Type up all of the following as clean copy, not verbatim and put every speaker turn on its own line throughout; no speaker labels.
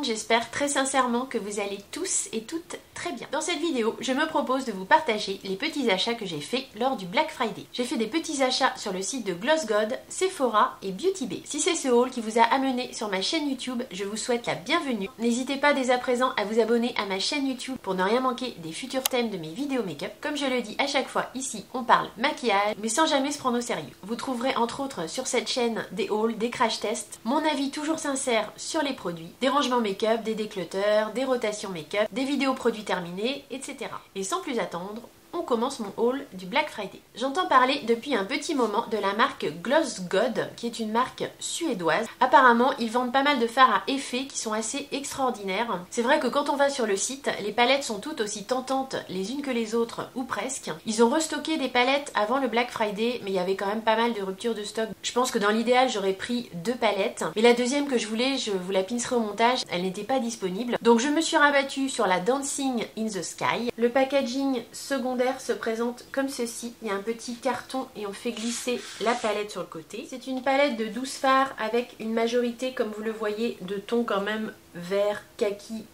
j'espère très sincèrement que vous allez tous et toutes très bien. Dans cette vidéo, je me propose de vous partager les petits achats que j'ai fait lors du Black Friday. J'ai fait des petits achats sur le site de Glossgod, Sephora et Beauty Bay. Si c'est ce haul qui vous a amené sur ma chaîne YouTube, je vous souhaite la bienvenue. N'hésitez pas dès à présent à vous abonner à ma chaîne YouTube pour ne rien manquer des futurs thèmes de mes vidéos make-up. Comme je le dis à chaque fois, ici on parle maquillage, mais sans jamais se prendre au sérieux. Vous trouverez entre autres sur cette chaîne des hauls, des crash tests, mon avis toujours sincère sur les produits, des rangements make-up, des déclutters, des rotations make-up, des vidéos produits terminés, etc. Et sans plus attendre, on commence mon haul du Black Friday. J'entends parler depuis un petit moment de la marque Glossgod, qui est une marque suédoise. Apparemment, ils vendent pas mal de fards à effet qui sont assez extraordinaires. C'est vrai que quand on va sur le site, les palettes sont toutes aussi tentantes les unes que les autres, ou presque. Ils ont restocké des palettes avant le Black Friday, mais il y avait quand même pas mal de ruptures de stock. Je pense que dans l'idéal, j'aurais pris 2 palettes. Mais la deuxième que je voulais, je vous la pincerai au montage, elle n'était pas disponible. Donc je me suis rabattue sur la Dancing in the Sky. Le packaging secondaire se présente comme ceci. Il y a un petit carton et on fait glisser la palette sur le côté. C'est une palette de 12 fards avec une majorité, comme vous le voyez, de tons quand même vert kaki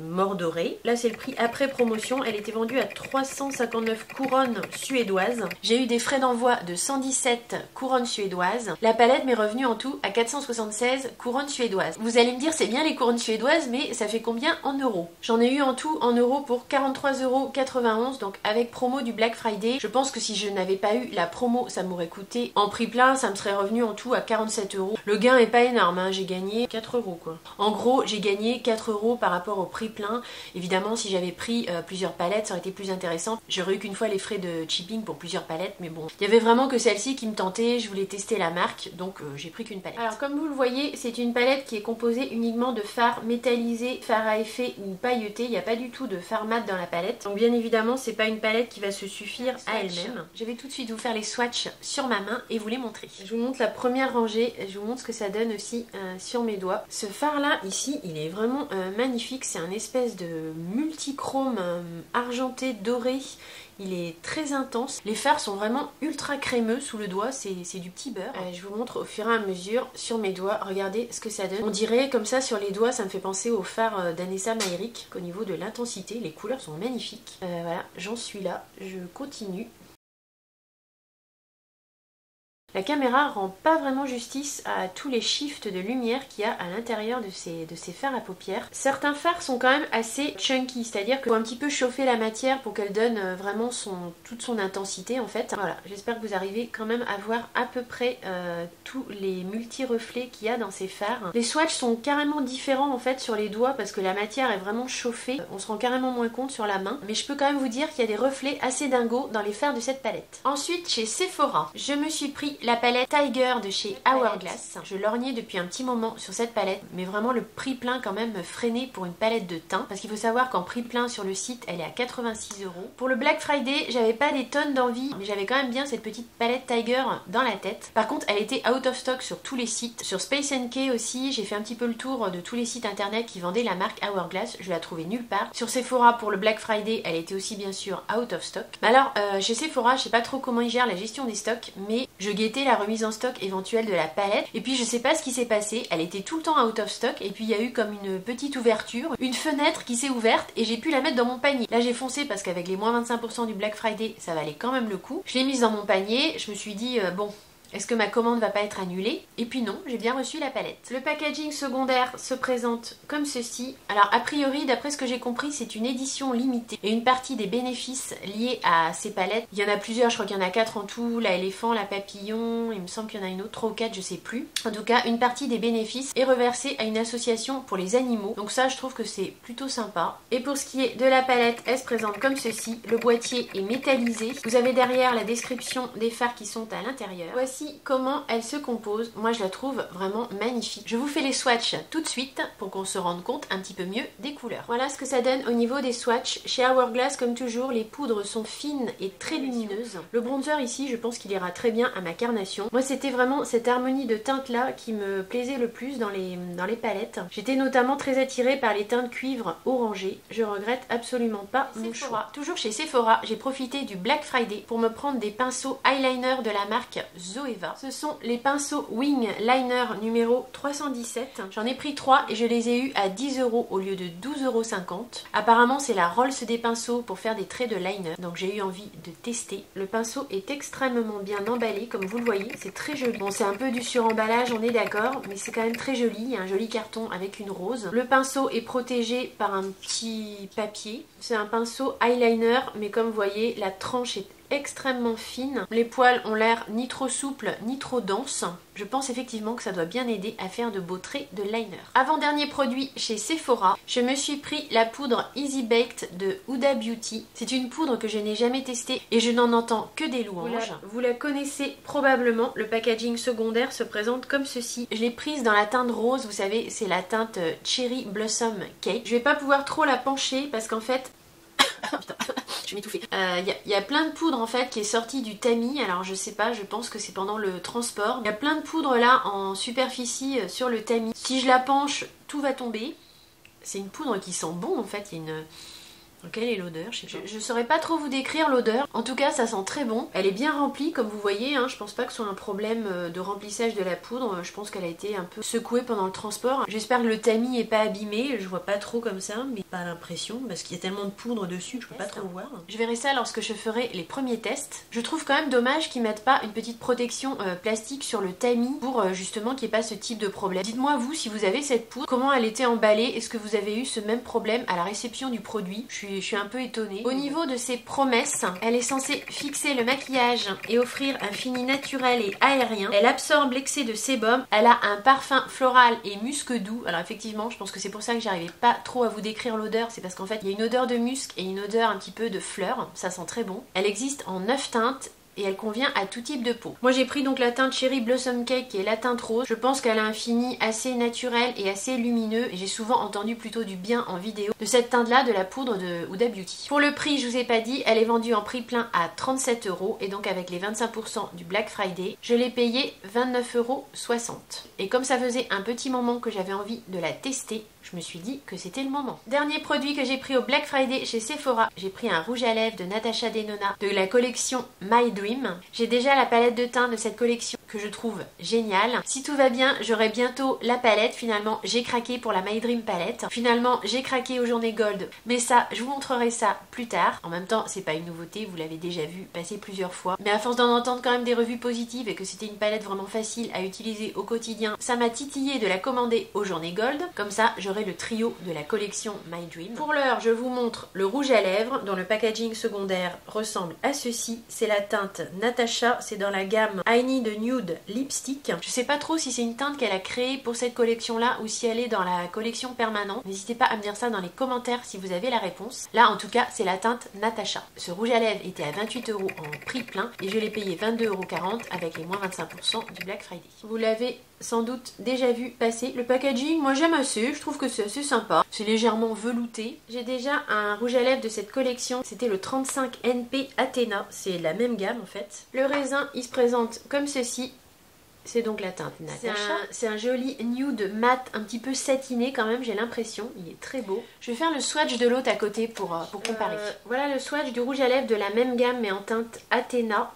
mordoré. Là c'est le prix après promotion, elle était vendue à 359 couronnes suédoises. J'ai eu des frais d'envoi de 117 couronnes suédoises. La palette m'est revenue en tout à 476 couronnes suédoises. Vous allez me dire c'est bien les couronnes suédoises, mais ça fait combien en euros? J'en ai eu en tout en euros pour 43,91 €, donc avec promo du Black Friday. Je pense que si je n'avais pas eu la promo, ça m'aurait coûté en prix plein, ça me serait revenu en tout à 47 €. Le gain est pas énorme, hein. J'ai gagné 4 € quoi. En gros, j'ai gagné 4 € par rapport au prix plein. Évidemment, si j'avais pris plusieurs palettes, ça aurait été plus intéressant. J'aurais eu qu'une fois les frais de shipping pour plusieurs palettes, mais bon. Il y avait vraiment que celle-ci qui me tentait, je voulais tester la marque, donc j'ai pris qu'une palette. Alors comme vous le voyez, c'est une palette qui est composée uniquement de fards métallisés, fards à effet ou pailletés. Il n'y a pas du tout de fard mat dans la palette. Donc bien évidemment, c'est pas une palette qui va se suffire à elle-même. Je vais tout de suite vous faire les swatchs sur ma main et vous les montrer. Je vous montre la première rangée, je vous montre ce que ça donne aussi sur mes doigts. Ce fard là, ici, il est vraiment magnifique, c'est un espèce de multichrome argenté doré. Il est très intense. Les fards sont vraiment ultra crémeux sous le doigt, c'est du petit beurre. Je vous montre au fur et à mesure sur mes doigts, regardez ce que ça donne. On dirait comme ça sur les doigts, ça me fait penser au fard d'Anessa Mayrick. Au niveau de l'intensité, les couleurs sont magnifiques. Voilà, j'en suis là, je continue. La caméra rend pas vraiment justice à tous les shifts de lumière qu'il y a à l'intérieur de ces fards à paupières. Certains fards sont quand même assez chunky, c'est-à-dire qu'il faut un petit peu chauffer la matière pour qu'elle donne vraiment toute son intensité en fait. Voilà, j'espère que vous arrivez quand même à voir à peu près tous les multi-reflets qu'il y a dans ces fards. Les swatchs sont carrément différents en fait sur les doigts parce que la matière est vraiment chauffée. On se rend carrément moins compte sur la main. Mais je peux quand même vous dire qu'il y a des reflets assez dingos dans les fards de cette palette. Ensuite, chez Sephora, je me suis pris la palette Tiger de chez Hourglass. Je lorgnais depuis un petit moment sur cette palette, mais vraiment le prix plein quand même me freinait pour une palette de teint, parce qu'il faut savoir qu'en prix plein sur le site, elle est à 86 €. Pour le Black Friday, j'avais pas des tonnes d'envie, mais j'avais quand même bien cette petite palette Tiger dans la tête. Par contre, elle était out of stock sur tous les sites. Sur Space NK aussi, j'ai fait un petit peu le tour de tous les sites internet qui vendaient la marque Hourglass. Je la trouvais nulle part. Sur Sephora, pour le Black Friday, elle était aussi bien sûr out of stock. Mais alors, chez Sephora, je sais pas trop comment ils gèrent la gestion des stocks, mais je guettais la remise en stock éventuelle de la palette et puis je sais pas ce qui s'est passé, elle était tout le temps out of stock et puis il y a eu comme une petite ouverture, une fenêtre qui s'est ouverte et j'ai pu la mettre dans mon panier. Là j'ai foncé parce qu'avec les moins 25% du Black Friday ça valait quand même le coup. Je l'ai mise dans mon panier, je me suis dit bon, est-ce que ma commande va pas être annulée? Et puis non, j'ai bien reçu la palette. Le packaging secondaire se présente comme ceci. Alors a priori, d'après ce que j'ai compris, c'est une édition limitée. Et une partie des bénéfices liés à ces palettes, il y en a plusieurs, je crois qu'il y en a 4 en tout. La éléphant, la papillon, il me semble qu'il y en a une autre, 3 ou 4, je sais plus. En tout cas, une partie des bénéfices est reversée à une association pour les animaux. Donc ça, je trouve que c'est plutôt sympa. Et pour ce qui est de la palette, elle se présente comme ceci. Le boîtier est métallisé. Vous avez derrière la description des fards qui sont à l'intérieur. Voici comment elle se compose. Moi je la trouve vraiment magnifique. Je vous fais les swatchs tout de suite pour qu'on se rende compte un petit peu mieux des couleurs. Voilà ce que ça donne au niveau des swatchs. Chez Hourglass, comme toujours, les poudres sont fines et très lumineuses. Le bronzer ici, je pense qu'il ira très bien à ma carnation. Moi c'était vraiment cette harmonie de teintes là qui me plaisait le plus dans les palettes. J'étais notamment très attirée par les teintes cuivre orangées. Je regrette absolument pas mon choix. Toujours chez Sephora, j'ai profité du Black Friday pour me prendre des pinceaux eyeliner de la marque Zoé. Zoeva. Ce sont les pinceaux Wing Liner numéro 317. J'en ai pris 3 et je les ai eus à 10 € au lieu de 12,50 €. Apparemment c'est la Rolls des pinceaux pour faire des traits de liner, donc j'ai eu envie de tester. Le pinceau est extrêmement bien emballé comme vous le voyez, c'est très joli. Bon, c'est un peu du suremballage, on est d'accord, mais c'est quand même très joli. Il y a un joli carton avec une rose. Le pinceau est protégé par un petit papier. C'est un pinceau eyeliner, mais comme vous voyez, la tranche est extrêmement fine. Les poils ont l'air ni trop souples ni trop denses. Je pense effectivement que ça doit bien aider à faire de beaux traits de liner. Avant-dernier produit chez Sephora, je me suis pris la poudre Easy Baked de Huda Beauty. C'est une poudre que je n'ai jamais testée et je n'en entends que des louanges. Vous la connaissez probablement, le packaging secondaire se présente comme ceci. Je l'ai prise dans la teinte rose, vous savez, c'est la teinte Cherry Blossom Cake. Je vais pas pouvoir trop la pencher parce qu'en fait... je vais m'étouffer. Y a plein de poudre en fait qui est sortie du tamis. Alors je sais pas, je pense que c'est pendant le transport. Il y a plein de poudre là en superficie sur le tamis. Si je la penche, tout va tomber. C'est une poudre qui sent bon en fait. Il y a une... Quelle est l'odeur? Je saurais pas trop vous décrire l'odeur. En tout cas, ça sent très bon. Elle est bien remplie, comme vous voyez. Hein. Je pense pas que ce soit un problème de remplissage de la poudre. Je pense qu'elle a été un peu secouée pendant le transport. J'espère que le tamis est pas abîmé. Je vois pas trop comme ça, mais pas l'impression, parce qu'il y a tellement de poudre dessus que je peux pas trop voir. Je verrai ça lorsque je ferai les premiers tests. Je trouve quand même dommage qu'ils mettent pas une petite protection plastique sur le tamis pour justement qu'il n'y ait pas ce type de problème. Dites-moi vous, si vous avez cette poudre, comment elle était emballée? Est-ce que vous avez eu ce même problème à la réception du produit? Je suis un peu étonnée. Au niveau de ses promesses, elle est censée fixer le maquillage et offrir un fini naturel et aérien. Elle absorbe l'excès de sébum. Elle a un parfum floral et musc doux. Alors effectivement, je pense que c'est pour ça que j'arrivais pas trop à vous décrire l'odeur. C'est parce qu'en fait, il y a une odeur de musc et une odeur un petit peu de fleurs. Ça sent très bon. Elle existe en 9 teintes. Et elle convient à tout type de peau. Moi j'ai pris donc la teinte Cherry Blossom Cake qui est la teinte rose. Je pense qu'elle a un fini assez naturel et assez lumineux et j'ai souvent entendu plutôt du bien en vidéo de cette teinte là, de la poudre de Huda Beauty. Pour le prix, je vous ai pas dit, elle est vendue en prix plein à 37 € et donc avec les 25% du Black Friday, je l'ai payée 29,60 €. Et comme ça faisait un petit moment que j'avais envie de la tester, je me suis dit que c'était le moment. Dernier produit que j'ai pris au Black Friday chez Sephora, j'ai pris un rouge à lèvres de Natasha Denona de la collection My Dream. J'ai déjà la palette de teint de cette collection que je trouve géniale. Si tout va bien, j'aurai bientôt la palette. Finalement, j'ai craqué pour la My Dream palette. Finalement, j'ai craqué aux journées Gold. Mais ça, je vous montrerai ça plus tard. En même temps, c'est pas une nouveauté, vous l'avez déjà vu passer plusieurs fois. Mais à force d'en entendre quand même des revues positives et que c'était une palette vraiment facile à utiliser au quotidien, ça m'a titillé de la commander aux journées Gold. Comme ça, j'aurai le trio de la collection My Dream. Pour l'heure, je vous montre le rouge à lèvres dont le packaging secondaire ressemble à ceci. C'est la teinte Natasha, c'est dans la gamme I Need a Nude Lipstick. Je sais pas trop si c'est une teinte qu'elle a créée pour cette collection là ou si elle est dans la collection permanente. N'hésitez pas à me dire ça dans les commentaires si vous avez la réponse. Là en tout cas c'est la teinte Natasha. Ce rouge à lèvres était à 28 € en prix plein et je l'ai payé 22,40 € avec les moins 25% du Black Friday. Vous l'avez sans doute déjà vu passer. Le packaging, moi j'aime assez, je trouve que c'est assez sympa. C'est légèrement velouté. J'ai déjà un rouge à lèvres de cette collection, c'était le 35 NP Athena, c'est la même gamme en fait. Le raisin, il se présente comme ceci. C'est donc la teinte Natasha. C'est un joli nude mat, un petit peu satiné quand même, j'ai l'impression. Il est très beau. Je vais faire le swatch de l'autre à côté pour comparer. Voilà le swatch du rouge à lèvres de la même gamme mais en teinte Athena.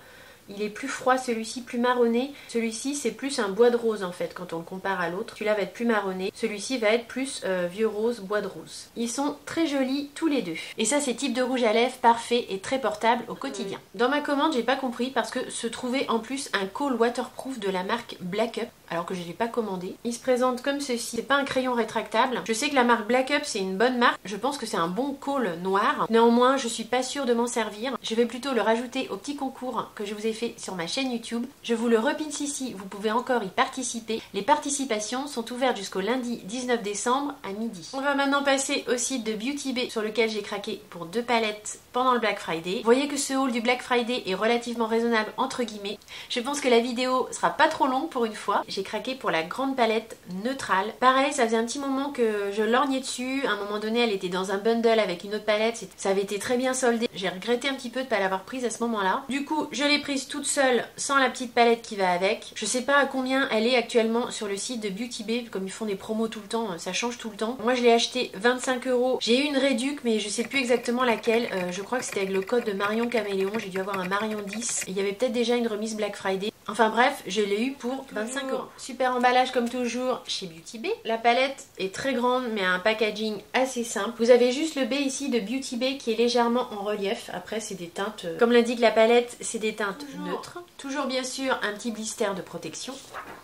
Il est plus froid, celui-ci plus marronné. Celui-ci c'est plus un bois de rose en fait quand on le compare à l'autre. Celui-là va être plus marronné. Celui-ci va être plus vieux rose, bois de rose. Ils sont très jolis tous les deux. Et ça c'est type de rouge à lèvres parfait et très portable au quotidien. Dans ma commande j'ai pas compris parce que se trouvait en plus un col waterproof de la marque Black Up. Alors que je ne l'ai pas commandé. Il se présente comme ceci. C'est pas un crayon rétractable. Je sais que la marque Black Up c'est une bonne marque. Je pense que c'est un bon col noir. Néanmoins je suis pas sûre de m'en servir. Je vais plutôt le rajouter au petit concours que je vous ai fait sur ma chaîne YouTube. Je vous le repince ici, vous pouvez encore y participer. Les participations sont ouvertes jusqu'au lundi 19 décembre à midi. On va maintenant passer au site de Beauty Bay sur lequel j'ai craqué pour 2 palettes pendant le Black Friday. Vous voyez que ce haul du Black Friday est relativement raisonnable entre guillemets. Je pense que la vidéo sera pas trop longue pour une fois. J'ai craqué pour la grande palette neutrale. Pareil, ça faisait un petit moment que je lorgnais dessus. À un moment donné, elle était dans un bundle avec une autre palette. Ça avait été très bien soldé. J'ai regretté un petit peu de ne pas l'avoir prise à ce moment-là. Du coup, je l'ai prise toute seule, sans la petite palette qui va avec. Je sais pas à combien elle est actuellement sur le site de Beauty Bay. Comme ils font des promos tout le temps, ça change tout le temps. Moi, je l'ai acheté 25 €. J'ai eu une réduc, mais je sais plus exactement laquelle. Je crois que c'était avec le code de Marion Caméléon. J'ai dû avoir un Marion 10. Et il y avait peut-être déjà une remise Black Friday. Enfin bref, je l'ai eu pour 25 €. Super emballage comme toujours chez Beauty Bay. La palette est très grande mais a un packaging assez simple. Vous avez juste le B ici de Beauty Bay qui est légèrement en relief. Après c'est des teintes, comme l'indique la palette, c'est des teintes neutres. Toujours bien sûr un petit blister de protection.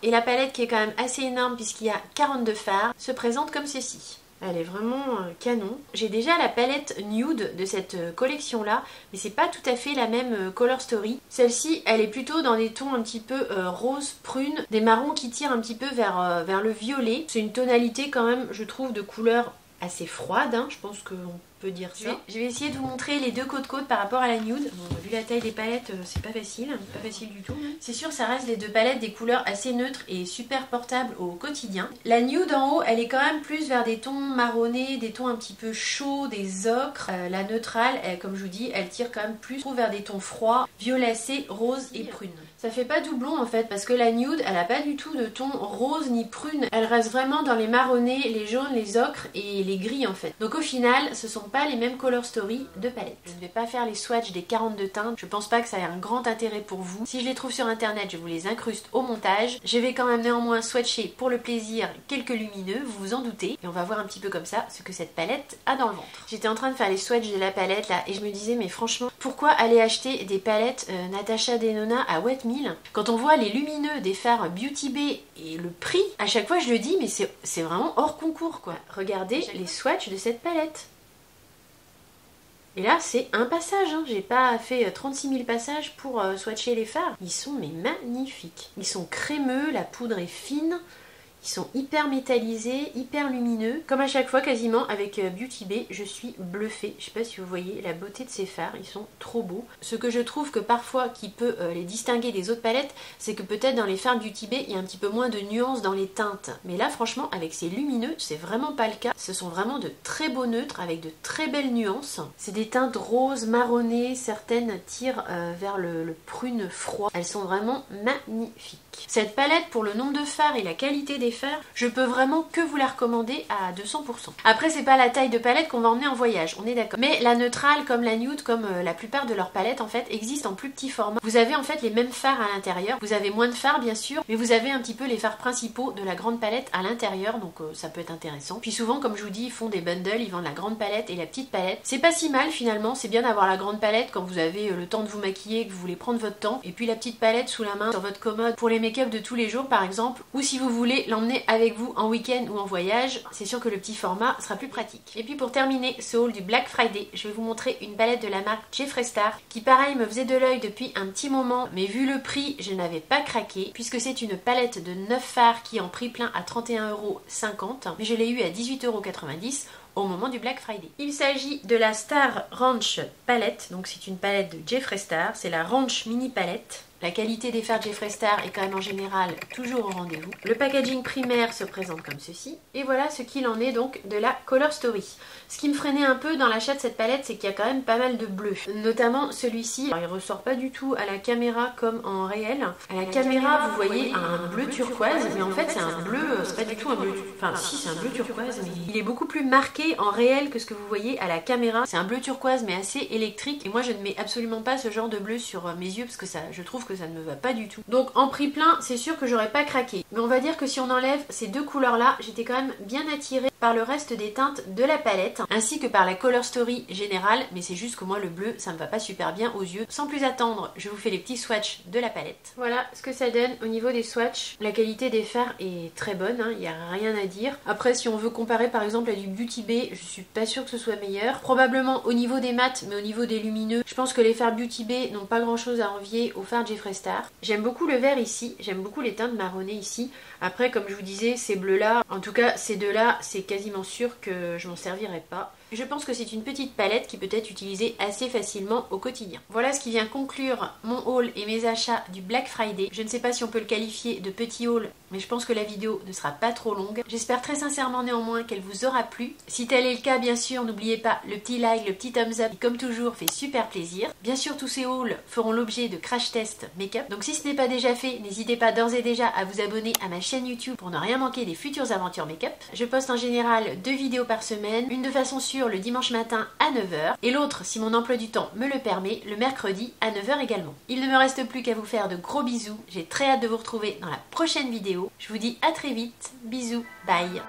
Et la palette qui est quand même assez énorme puisqu'il y a 42 fards se présente comme ceci. Elle est vraiment canon. J'ai déjà la palette nude de cette collection là, mais c'est pas tout à fait la même color story. Celle-ci, elle est plutôt dans des tons un petit peu rose, prune, des marrons qui tirent un petit peu vers le violet. C'est une tonalité quand même, je trouve, de couleur assez froide, hein. Je pense qu'on peut dire ça. Je vais essayer de vous montrer les deux côte-côte par rapport à la nude. Bon, vu la taille des palettes, c'est pas facile du tout. C'est sûr, ça reste les deux palettes des couleurs assez neutres et super portables au quotidien. La nude en haut, elle est quand même plus vers des tons marronnés, des tons un petit peu chauds, des ocres. La neutrale, elle, comme je vous dis, elle tire quand même plus vers des tons froids, violacés, roses et prunes. Ça fait pas doublon en fait parce que la nude elle a pas du tout de ton rose ni prune, elle reste vraiment dans les marronnés, les jaunes, les ocres et les gris en fait. Donc au final ce sont pas les mêmes color story de palette. Je ne vais pas faire les swatchs des 42 teintes, je pense pas que ça ait un grand intérêt pour vous. Si je les trouve sur internet je vous les incruste au montage. Je vais quand même néanmoins swatcher pour le plaisir quelques lumineux, vous vous en doutez. Et on va voir un petit peu comme ça ce que cette palette a dans le ventre. J'étais en train de faire les swatchs de la palette là et je me disais mais franchement pourquoi aller acheter des palettes Natasha Denona à Wet quand on voit les lumineux des fards Beauty Bay et le prix, à chaque fois je le dis mais c'est vraiment hors concours quoi. Regardez les swatchs de cette palette. Et là c'est un passage, hein. J'ai pas fait 36 000 passages pour swatcher les fards. Ils sont mais magnifiques. Ils sont crémeux, la poudre est fine. Ils sont hyper métallisés, hyper lumineux. Comme à chaque fois quasiment avec Beauty Bay, je suis bluffée. Je sais pas si vous voyez la beauté de ces fards, ils sont trop beaux. Ce que je trouve que parfois qui peut les distinguer des autres palettes, c'est que peut-être dans les fards Beauty Bay, il y a un petit peu moins de nuances dans les teintes. Mais là franchement avec ces lumineux, c'est vraiment pas le cas. Ce sont vraiment de très beaux neutres avec de très belles nuances. C'est des teintes roses, marronnées, certaines tirent vers le prune froid. Elles sont vraiment magnifiques. Cette palette, pour le nombre de fards et la qualité des fards, je peux vraiment que vous la recommander à 200%. Après, c'est pas la taille de palette qu'on va emmener en voyage, on est d'accord. Mais la neutrale, comme la nude, comme la plupart de leurs palettes, en fait, existent en plus petit format. Vous avez en fait les mêmes fards à l'intérieur. Vous avez moins de fards, bien sûr, mais vous avez un petit peu les fards principaux de la grande palette à l'intérieur, donc ça peut être intéressant. Puis souvent, comme je vous dis, ils font des bundles, ils vendent la grande palette et la petite palette. C'est pas si mal finalement, c'est bien d'avoir la grande palette quand vous avez le temps de vous maquiller, que vous voulez prendre votre temps, et puis la petite palette sous la main sur votre commode pour les make-up de tous les jours par exemple, ou si vous voulez l'emmener avec vous en week-end ou en voyage, c'est sûr que le petit format sera plus pratique. Et puis pour terminer ce haul du Black Friday, je vais vous montrer une palette de la marque Jeffree Star qui pareil me faisait de l'œil depuis un petit moment, mais vu le prix je n'avais pas craqué puisque c'est une palette de 9 fards qui en prix plein à 31,50 €, mais je l'ai eu à 18,90 € au moment du Black Friday. Il s'agit de la Star Ranch palette, donc c'est une palette de Jeffree Star, c'est la Ranch mini palette. La qualité des fards Jeffree Star est quand même en général toujours au rendez-vous. Le packaging primaire se présente comme ceci. Et voilà ce qu'il en est donc de la Color Story. Ce qui me freinait un peu dans l'achat de cette palette, c'est qu'il y a quand même pas mal de bleus. Notamment celui-ci. Alors il ressort pas du tout à la caméra comme en réel. À la caméra, vous voyez un bleu turquoise, mais en fait c'est un bleu, c'est pas du tout un bleu... Enfin si, c'est un bleu turquoise, mais il est beaucoup plus marqué en réel que ce que vous voyez à la caméra. C'est un bleu turquoise mais assez électrique. Et moi je ne mets absolument pas ce genre de bleu sur mes yeux parce que ça, je trouve que ça ne me va pas du tout. Donc en prix plein, c'est sûr que j'aurais pas craqué. Mais on va dire que si on enlève ces deux couleurs là, j'étais quand même bien attirée par le reste des teintes de la palette, ainsi que par la Color Story générale, mais c'est juste que moi le bleu, ça me va pas super bien aux yeux. Sans plus attendre, je vous fais les petits swatchs de la palette. Voilà ce que ça donne au niveau des swatchs. La qualité des fards est très bonne, il n'y a rien à dire. Après, si on veut comparer par exemple à du Beauty Bay, je suis pas sûre que ce soit meilleur. Probablement au niveau des mats, mais au niveau des lumineux, je pense que les fards Beauty Bay n'ont pas grand chose à envier aux fards Jeffree Star. J'aime beaucoup le vert ici, j'aime beaucoup les teintes marronnées ici. Après, comme je vous disais, ces bleus là, en tout cas ces deux là, c'est quasiment sûr que je m'en servirai pas. Je pense que c'est une petite palette qui peut être utilisée assez facilement au quotidien. Voilà ce qui vient conclure mon haul et mes achats du Black Friday. Je ne sais pas si on peut le qualifier de petit haul, mais je pense que la vidéo ne sera pas trop longue. J'espère très sincèrement néanmoins qu'elle vous aura plu. Si tel est le cas, bien sûr, n'oubliez pas le petit like, le petit thumbs up qui comme toujours fait super plaisir. Bien sûr, tous ces hauls feront l'objet de crash tests podcast make-up. Donc si ce n'est pas déjà fait, n'hésitez pas d'ores et déjà à vous abonner à ma chaîne YouTube pour ne rien manquer des futures aventures make-up. Je poste en général 2 vidéos par semaine, une de façon sûre le dimanche matin à 9h et l'autre, si mon emploi du temps me le permet, le mercredi à 9h également. Il ne me reste plus qu'à vous faire de gros bisous, j'ai très hâte de vous retrouver dans la prochaine vidéo. Je vous dis à très vite, bisous, bye.